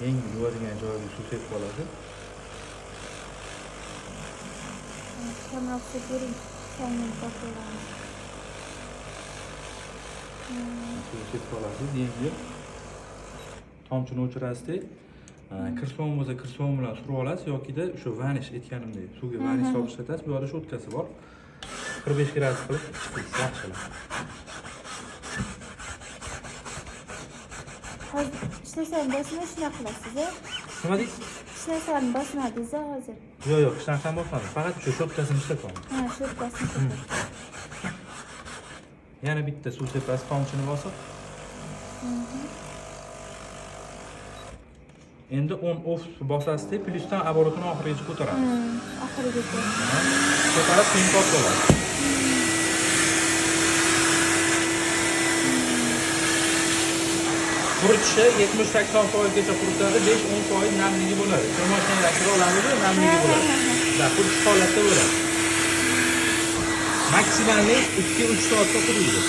Eng yuvadigan joyiga suv sepib oladi. Kamroq seping. Changni topiladi. Suv sepib olasiz. Endi tomchini o'chirasiz. Kirsovun bo'lsa kirsovun bilan surib olasiz yokida o'sha vanish aytganimdek suvga vanish solib ishlatasiz. Bu yerda shotkasi bor. 45 gradus qilib chiqasiz yaxshilab. Hozir ishlasam bosma shunaqa qilasiz-a? Nima deysiz? Ishlasam bosmadingiz-a hozir? Yo'q, hech narsa bosmadim. Faqat o'sha shotkasini ishlatyapman. Ha, shotkasini. Yana bitta suv sepasiz tomchini bosib. Endi on off bosasiz, plyusdan оборотini oxirigacha ko'taramiz. Oxirigacha. Ko'tarib tengqop bo'ladi. Quritishi 70-80% gacha quritadi, 5-10% namligi bo'ladi. Mashinaga kira olamiz, namligi bo'ladi. Da, quritish holatda bo'ladi. Maksimalni 2-3 soatda quriydi.